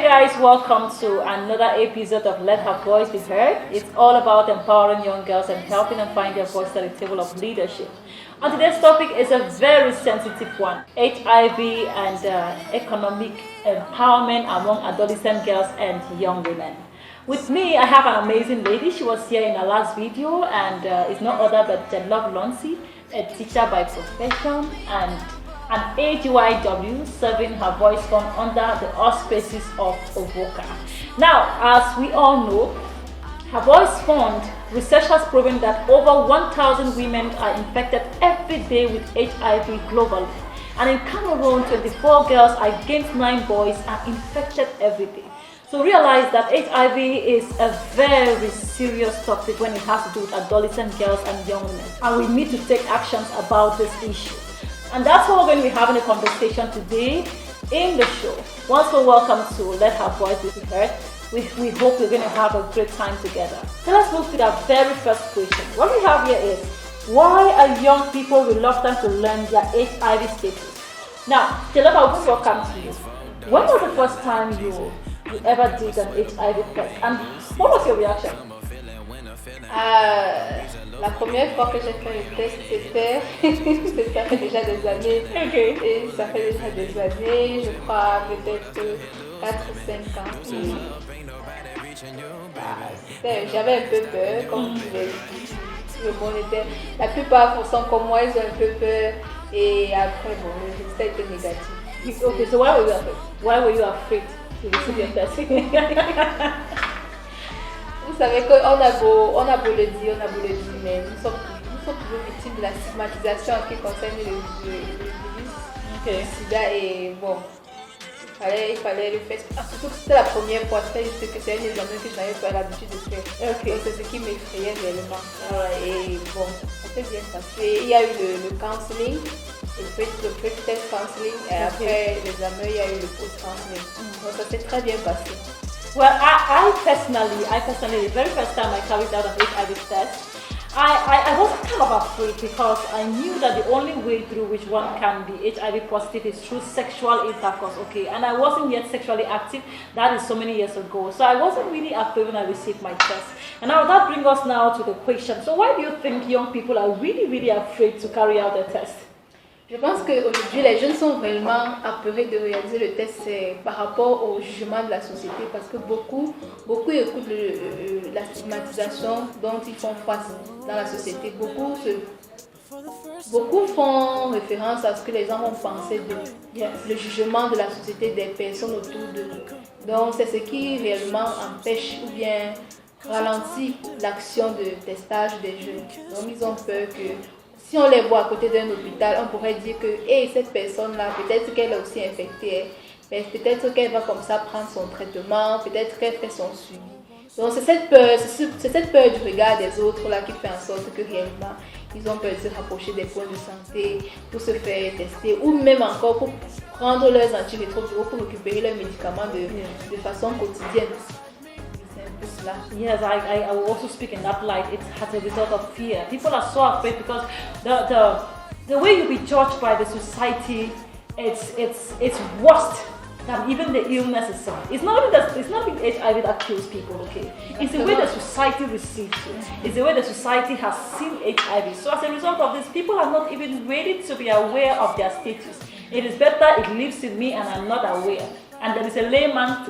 guys, welcome to another episode of Let Her Voice Be Heard. It's all about empowering young girls and helping them find their voice at the table of leadership. And today's topic is a very sensitive one: HIV and economic empowerment among adolescent girls and young women. With me, I have an amazing lady. She was here in our last video and is no other but Love Lonsi, a teacher by profession and an AGYW serving her voice fund under the auspices of HOVUCA. Now, as we all know, her voice fund research has proven that over 1,000 women are infected every day with HIV globally. And in Cameroon, 24 girls against 9 boys are infected every day. So realize that HIV is a very serious topic when it has to do with adolescent girls and young women. And we need to take actions about this issue. And that's why we're going to be having a conversation today in the show. Once more, welcome to Let Her Voice Be Heard. We hope we're going to have a great time together. So let's move to that very first question. What we have here is, why are young people reluctant to learn their HIV status? Now, Jalapa, I will welcome to you. When was the first time you ever did an HIV test? And what was your reaction? La première fois que j'ai fait le test, ça fait déjà des années. Okay. Et ça fait déjà des années, je crois peut-être 4 ou 5 ans. J'avais un peu peur, comme tu l'as dit. Le bon était. La plupart sont comme moi, ils ont un peu peur. Et après, bon, le résultat était négatif. Okay, so why were you afraid to receive your test? Vous savez qu'on a beau le dire, mais nous sommes toujours victimes de la stigmatisation en ce qui concerne le virus sida. Et bon, il fallait le faire. Surtout que c'était la première fois, c'était un examen que je n'avais pas l'habitude de faire. Okay. Donc c'est ce qui m'effrayait réellement. Et bon, ça s'est bien passé. Il y a eu le counseling, le pre-test counseling, et après l'examen, il y a eu le post-counseling. Donc ça s'est très bien passé. Well, I personally, the very first time I carried out an HIV test, I was kind of afraid because I knew that the only way through which one can be HIV positive is through sexual intercourse, okay? And I wasn't yet sexually active. That is so many years ago. So I wasn't really afraid when I received my test. And now that brings us now to the question. So why do you think young people are really afraid to carry out a test? Je pense qu'aujourd'hui, les jeunes sont vraiment apeurés de réaliser le test par rapport au jugement de la société, parce que beaucoup écoutent la stigmatisation dont ils font face dans la société. Beaucoup font référence à ce que les gens vont penser le jugement de la société des personnes autour d'eux. Donc c'est ce qui réellement empêche ou bien ralentit l'action de testage des jeunes. Donc ils ont peur que si on les voit à côté d'un hôpital, on pourrait dire que cette personne-là, peut-être qu'elle est aussi infectée, mais peut-être qu'elle va comme ça prendre son traitement, peut-être qu'elle fait son suivi. Donc c'est cette peur du regard des autres là qui fait en sorte que réellement, ils ont peur de se rapprocher des points de santé pour se faire tester ou même encore pour prendre leurs antirétroviraux pour récupérer leurs médicaments de façon quotidienne. Yes, I will also speak in that light. It's as a result of fear. People are so afraid because the way you be judged by the society, it's worse than even the illness itself. It's not HIV that kills people, okay? It's the way the society receives it. It's the way the society has seen HIV. So as a result of this, people are not even ready to be aware of their status. It is better it lives in me and I'm not aware. And there is a layman's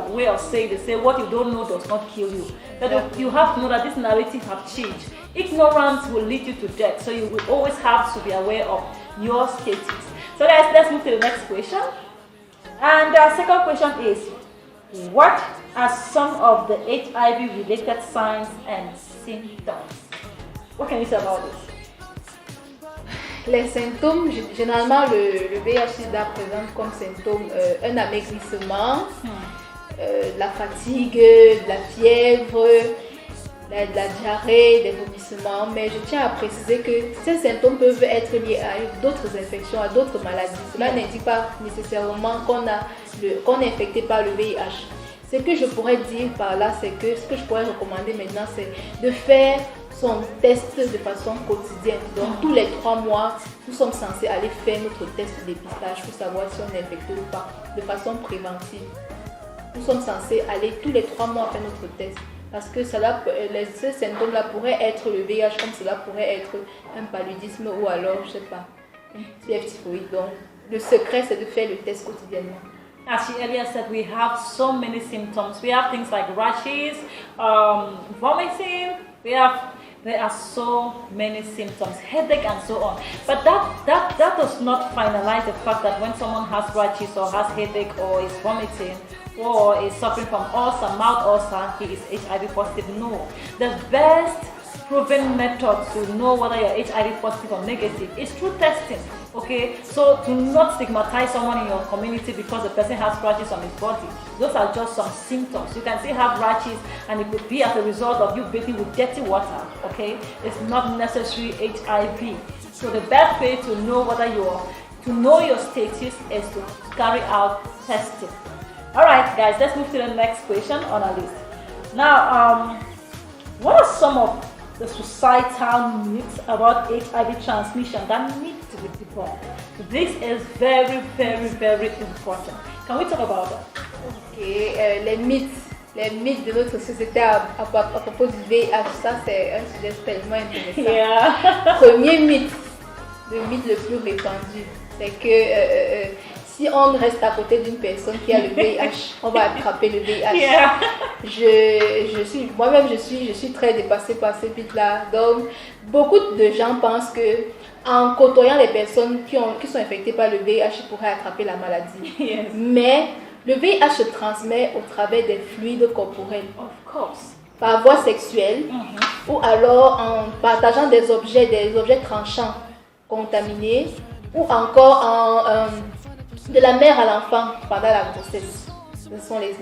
way of saying, they say, what you don't know does not kill you. But you have to know that this narrative has changed. Ignorance will lead you to death. So you will always have to be aware of your status. So let's move to the next question. And the second question is, what are some of the HIV-related signs and symptoms? What can you say about this? Les symptômes, généralement le VIH-Sida présente comme symptômes un amaigrissement, la fatigue, de la fièvre, de la diarrhée, des vomissements. Mais je tiens à préciser que ces symptômes peuvent être liés à d'autres infections, à d'autres maladies. Cela n'indique pas nécessairement qu'on est infecté par le VIH. Ce que je pourrais dire par là, c'est que ce que je pourrais recommander maintenant, c'est de faire son test de façon quotidienne. Donc tous les 3 mois, nous sommes censés aller faire notre test de dépistage pour savoir si on est infecté ou pas, de façon préventive. nous sommes censés aller tous les 3 mois faire notre test. Parce que ces symptômes-là pourraient être le VIH, comme cela pourrait être un paludisme ou alors, je ne sais pas, une fièvre typhoïde. Donc, le secret, c'est de faire le test quotidiennement. As she earlier said, we have so many symptoms. We have things like rashes, vomiting. There are so many symptoms, headache and so on. But that does not finalize the fact that when someone has rashes or has headache or is vomiting or is suffering from ulcer, mouth ulcer, he is HIV positive. No. The best proven method to know whether you're HIV positive or negative is through testing. Okay, so do not stigmatize someone in your community because the person has rashes on his body. Those are just some symptoms. You can still have rashes and it could be as a result of you bathing with dirty water. Okay, it's not necessarily HIV. So the best way to know your status is to carry out testing. Alright guys, let's move to the next question on our list. Now, what are some of the societal myths about HIV transmission that need to be debunked? This is very, very, very important. Can we talk about that? Ok, les mythes de notre société à propos du VIH, ça c'est un sujet tellement intéressant. Yeah. Premier mythe, le mythe le plus répandu, c'est que si on reste à côté d'une personne qui a le VIH, on va attraper le VIH. Yeah. Moi-même, je suis très dépassée par ce mythe-là. Donc, beaucoup de gens pensent que en côtoyant les personnes qui sont infectées par le VIH, ils pourraient attraper la maladie. Yes. Mais le VIH se transmet au travers des fluides corporels. Of course. Par voie sexuelle ou alors en partageant des objets tranchants contaminés ou encore de la mère à l'enfant pendant la grossesse. Ce sont les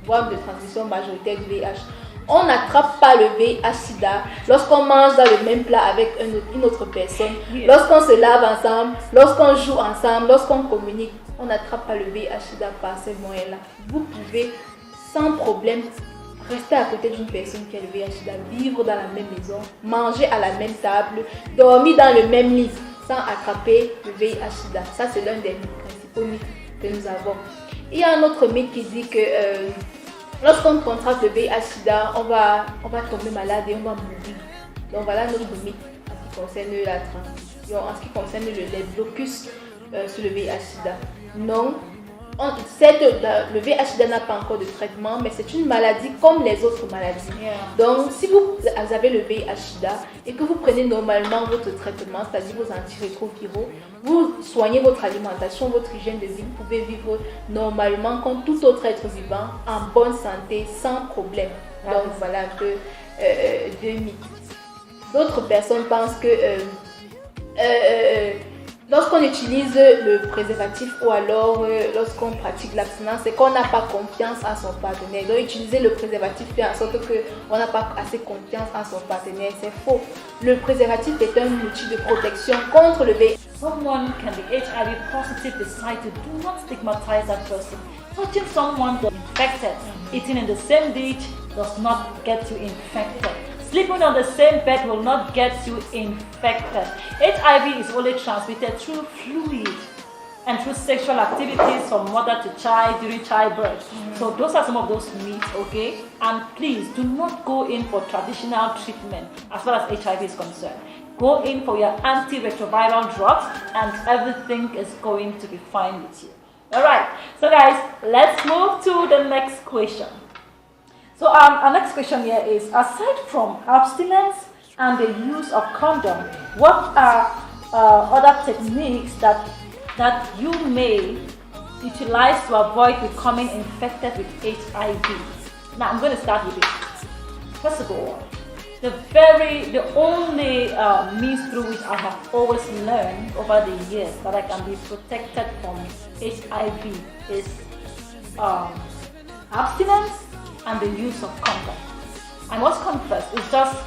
voies de transmission majoritaires du VIH. On n'attrape pas le VIH-Sida lorsqu'on mange dans le même plat avec une autre personne, lorsqu'on se lave ensemble, lorsqu'on joue ensemble, lorsqu'on communique. On n'attrape pas le VIH-Sida par ces moyens-là. Vous pouvez sans problème rester à côté d'une personne qui a le VIH-Sida, vivre dans la même maison, manger à la même table, dormir dans le même lit sans attraper le VIH-Sida. Ça, c'est l'un des principaux mythes que nous avons. Il y a un autre mythe qui dit que lorsqu'on contracte le VIH-Sida, on va tomber malade et on va mourir. Donc voilà notre mythe en ce qui concerne la transmission, en ce qui concerne les blocus sur le VIH-Sida. Non, le VIH-Sida n'a pas encore de traitement, mais c'est une maladie comme les autres maladies. Yeah. Donc, si vous avez le VIH-Sida et que vous prenez normalement votre traitement, c'est-à-dire vos antirétroviraux, vous soignez votre alimentation, votre hygiène de vie, vous pouvez vivre normalement comme tout autre être vivant, en bonne santé, sans problème. Donc, voilà un peu deux mythes. D'autres personnes pensent que lorsqu'on utilise le préservatif ou alors lorsqu'on pratique l'abstinence, c'est qu'on n'a pas confiance en son partenaire. Donc utiliser le préservatif fait en sorte qu'on n'a pas assez confiance en son partenaire. C'est faux. Le préservatif est un outil de protection contre le VIH. Someone can be HIV positive, decide to do not stigmatize that person. Touching someone that's infected, eating in the same dish does not get you infected. Sleeping on the same bed will not get you infected. HIV is only transmitted through fluid and through sexual activities from mother to child during childbirth. So those are some of those myths, okay? And please do not go in for traditional treatment as far as HIV is concerned. Go in for your antiretroviral drugs and everything is going to be fine with you. Alright, so guys, let's move to the next question. So our next question here is, aside from abstinence and the use of condom, what are other techniques that you may utilize to avoid becoming infected with HIV? Now I'm going to start with it. First of all, the only means through which I have always learned over the years that I can be protected from HIV is abstinence and the use of condom. I must confess, it's just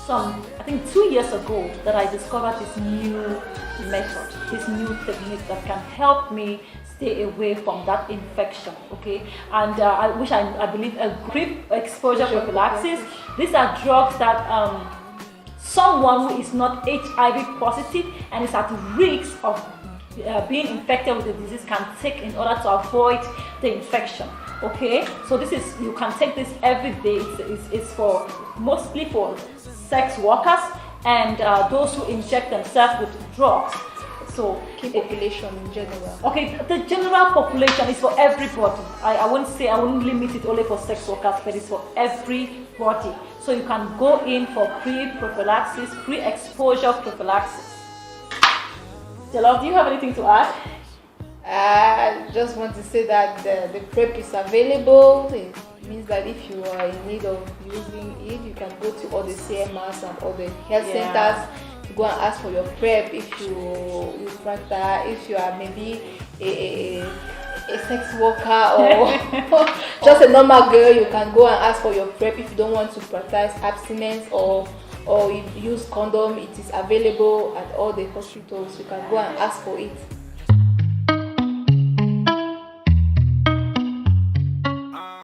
I think 2 years ago that I discovered this new method, this new technique that can help me stay away from that infection, okay? And I believe a brief exposure prophylaxis. These are drugs that someone who is not HIV positive and is at risk of being infected with the disease can take in order to avoid the infection. Okay, so this is, you can take this every day. It's for mostly for sex workers and those who inject themselves with drugs. So Key population in general. okay, the general population is for everybody. I wouldn't limit it only for sex workers, but it's for everybody. So you can go in for pre-prophylaxis, pre-exposure prophylaxis. Jalov, do you have anything to add? I just want to say that the PrEP is available. It means that if you are in need of using it, you can go to all the CMRs and all the health centers to go and ask for your PrEP. If you practice, if you are maybe a sex worker or just a normal girl, you can go and ask for your PrEP. If you don't want to practice abstinence or you use condom, it is available at all the hospitals. You can go and ask for it.